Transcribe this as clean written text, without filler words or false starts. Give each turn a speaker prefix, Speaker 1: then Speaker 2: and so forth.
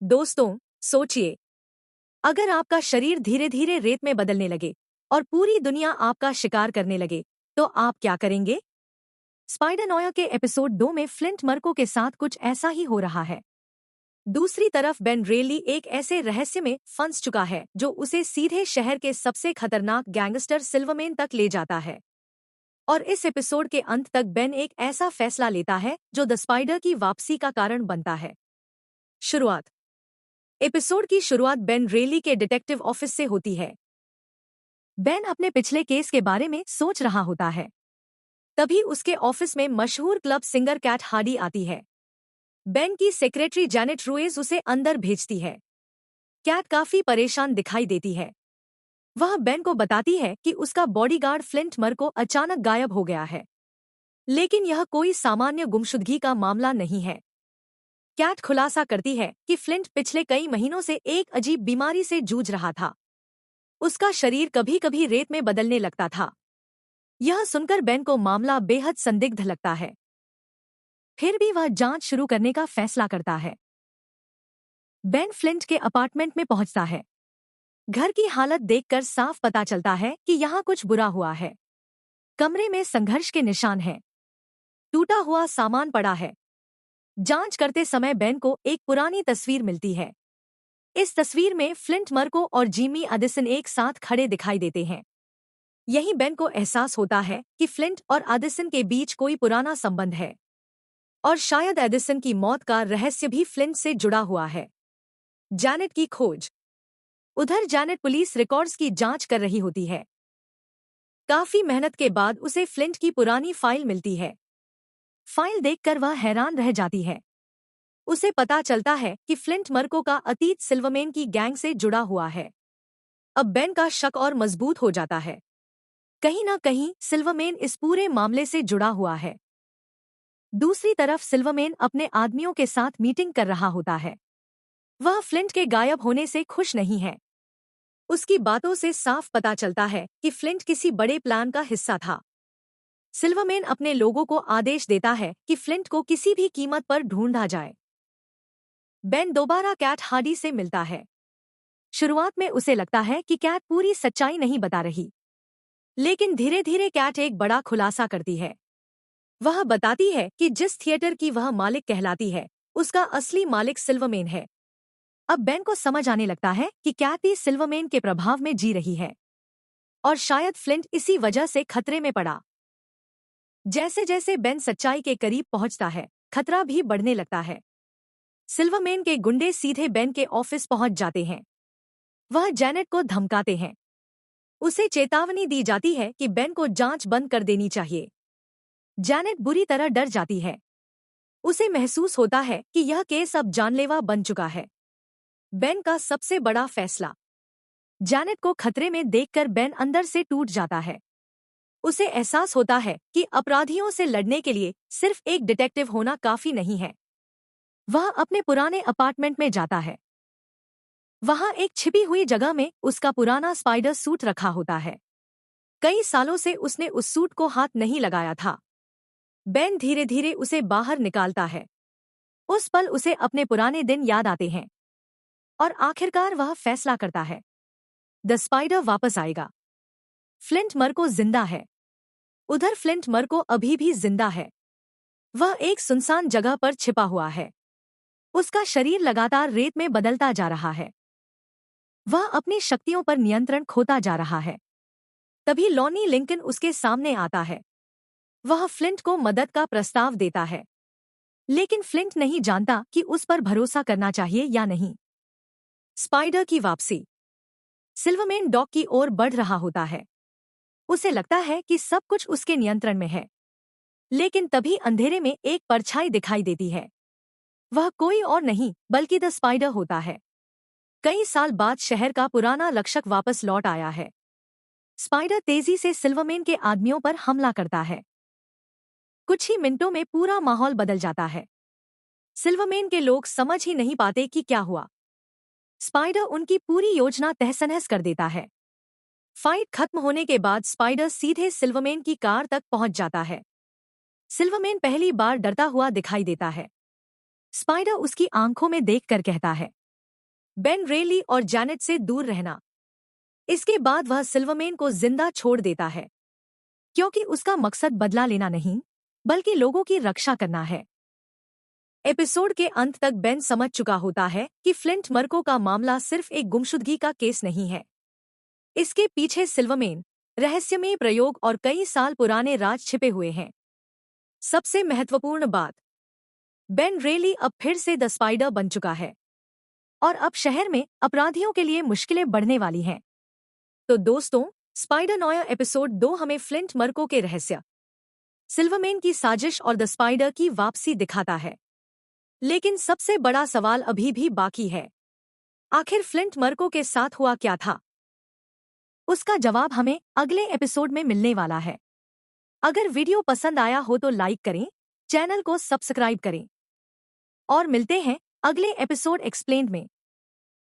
Speaker 1: दोस्तों, सोचिए, अगर आपका शरीर धीरे धीरे रेत में बदलने लगे और पूरी दुनिया आपका शिकार करने लगे, तो आप क्या करेंगे? स्पाइडर नोया के एपिसोड 2 में फ्लिंट मर्को के साथ कुछ ऐसा ही हो रहा है। दूसरी तरफ बेन रेली एक ऐसे रहस्य में फंस चुका है जो उसे सीधे शहर के सबसे खतरनाक गैंगस्टर सिल्वरमेन तक ले जाता है। और इस एपिसोड के अंत तक बेन एक ऐसा फैसला लेता है जो द स्पाइडर की वापसी का कारण बनता है। शुरुआत। एपिसोड की शुरुआत बेन रेली के डिटेक्टिव ऑफिस से होती है। बेन अपने पिछले केस के बारे में सोच रहा होता है। तभी उसके ऑफिस में मशहूर क्लब सिंगर कैट हार्डी आती है। बेन की सेक्रेटरी जैनेट रूएज उसे अंदर भेजती है। कैट काफी परेशान दिखाई देती है। वह बेन को बताती है कि उसका बॉडीगार्ड फ्लिंट मर्को अचानक गायब हो गया है। लेकिन यह कोई सामान्य गुमशुदगी का मामला नहीं है। कैट खुलासा करती है कि फ्लिंट पिछले कई महीनों से एक अजीब बीमारी से जूझ रहा था। उसका शरीर कभी कभी रेत में बदलने लगता था। यह सुनकर बेन को मामला बेहद संदिग्ध लगता है। फिर भी वह जांच शुरू करने का फैसला करता है। बेन फ्लिंट के अपार्टमेंट में पहुंचता है। घर की हालत देखकर साफ पता चलता है कि यहाँ कुछ बुरा हुआ है। कमरे में संघर्ष के निशान हैं। टूटा हुआ सामान पड़ा है। जांच करते समय बेन को एक पुरानी तस्वीर मिलती है। इस तस्वीर में फ्लिंट मर्को और जिमी एडिसन एक साथ खड़े दिखाई देते हैं। यही बेन को एहसास होता है कि फ्लिंट और एडिसन के बीच कोई पुराना संबंध है और शायद एडिसन की मौत का रहस्य भी फ्लिंट से जुड़ा हुआ है। जैनेट की खोज। उधर जैनेट पुलिस रिकॉर्ड्स की जांच कर रही होती है। काफी मेहनत के बाद उसे फ्लिंट की पुरानी फाइल मिलती है। फाइल देखकर वह हैरान रह जाती है। उसे पता चलता है कि फ्लिंट मर्को का अतीत सिल्वरमेन की गैंग से जुड़ा हुआ है। अब बेन का शक और मजबूत हो जाता है। कहीं ना कहीं सिल्वरमेन इस पूरे मामले से जुड़ा हुआ है। दूसरी तरफ सिल्वरमेन अपने आदमियों के साथ मीटिंग कर रहा होता है। वह फ्लिंट के गायब होने से खुश नहीं है। उसकी बातों से साफ पता चलता है कि फ्लिंट किसी बड़े प्लान का हिस्सा था। सिल्वरमेन अपने लोगों को आदेश देता है कि फ्लिंट को किसी भी कीमत पर ढूंढा जाए। बेन दोबारा कैट हार्डी से मिलता है। शुरुआत में उसे लगता है कि कैट पूरी सच्चाई नहीं बता रही, लेकिन धीरे धीरे कैट एक बड़ा खुलासा करती है। वह बताती है कि जिस थिएटर की वह मालिक कहलाती है, उसका असली मालिक सिल्वरमेन है। अब बेन को समझ आने लगता है कि कैट भी सिल्वरमेन के प्रभाव में जी रही है और शायद फ्लिंट इसी वजह से खतरे में पड़ा। जैसे जैसे बेन सच्चाई के करीब पहुंचता है, खतरा भी बढ़ने लगता है। सिल्वरमेन के गुंडे सीधे बेन के ऑफिस पहुंच जाते हैं। वह जैनेट को धमकाते हैं। उसे चेतावनी दी जाती है कि बेन को जांच बंद कर देनी चाहिए। जैनेट बुरी तरह डर जाती है। उसे महसूस होता है कि यह केस अब जानलेवा बन चुका है। बेन का सबसे बड़ा फैसला। जैनेट को खतरे में देखकर बेन अंदर से टूट जाता है। उसे एहसास होता है कि अपराधियों से लड़ने के लिए सिर्फ एक डिटेक्टिव होना काफी नहीं है। वह अपने पुराने अपार्टमेंट में जाता है। वहां एक छिपी हुई जगह में उसका पुराना स्पाइडर सूट रखा होता है। कई सालों से उसने उस सूट को हाथ नहीं लगाया था। बेन धीरे धीरे उसे बाहर निकालता है। उस पल उसे अपने पुराने दिन याद आते हैं और आखिरकार वह फैसला करता है, द स्पाइडर वापस आएगा। फ्लिंट मर्को जिंदा है। उधर फ्लिंट मर्को अभी भी जिंदा है। वह एक सुनसान जगह पर छिपा हुआ है। उसका शरीर लगातार रेत में बदलता जा रहा है। वह अपनी शक्तियों पर नियंत्रण खोता जा रहा है। तभी लॉनी लिंकन उसके सामने आता है। वह फ्लिंट को मदद का प्रस्ताव देता है, लेकिन फ्लिंट नहीं जानता कि उस पर भरोसा करना चाहिए या नहीं। स्पाइडर की वापसी। सिल्वरमेन डॉक की ओर बढ़ रहा होता है। उसे लगता है कि सब कुछ उसके नियंत्रण में है, लेकिन तभी अंधेरे में एक परछाई दिखाई देती है। वह कोई और नहीं बल्कि द स्पाइडर होता है। कई साल बाद शहर का पुराना रक्षक वापस लौट आया है। स्पाइडर तेजी से सिल्वरमेन के आदमियों पर हमला करता है। कुछ ही मिनटों में पूरा माहौल बदल जाता है। सिल्वरमेन के लोग समझ ही नहीं पाते कि क्या हुआ। स्पाइडर उनकी पूरी योजना तहस-नहस कर देता है। फाइट खत्म होने के बाद स्पाइडर सीधे सिल्वरमेन की कार तक पहुंच जाता है। सिल्वरमेन पहली बार डरता हुआ दिखाई देता है। स्पाइडर उसकी आंखों में देखकर कहता है, बेन रेली और जैनेट से दूर रहना। इसके बाद वह सिल्वरमैन को जिंदा छोड़ देता है, क्योंकि उसका मकसद बदला लेना नहीं, बल्कि लोगों की रक्षा करना है। एपिसोड के अंत तक बेन समझ चुका होता है कि फ्लिंट मर्को का मामला सिर्फ एक गुमशुदगी का केस नहीं है। इसके पीछे सिल्वरमैन, रहस्यमय प्रयोग और कई साल पुराने राज छिपे हुए हैं। सबसे महत्वपूर्ण बात, बेन रेली अब फिर से द स्पाइडर बन चुका है और अब शहर में अपराधियों के लिए मुश्किलें बढ़ने वाली हैं। तो दोस्तों, स्पाइडर नोया एपिसोड 2 हमें फ्लिंट मर्को के रहस्य, सिल्वरमैन की साजिश और द स्पाइडर की वापसी दिखाता है। लेकिन सबसे बड़ा सवाल अभी भी बाकी है, आखिर फ्लिंट मर्को के साथ हुआ क्या था? उसका जवाब हमें अगले एपिसोड में मिलने वाला है। अगर वीडियो पसंद आया हो तो लाइक करें, चैनल को सब्सक्राइब करें और मिलते हैं अगले एपिसोड एक्सप्लेन्ड में।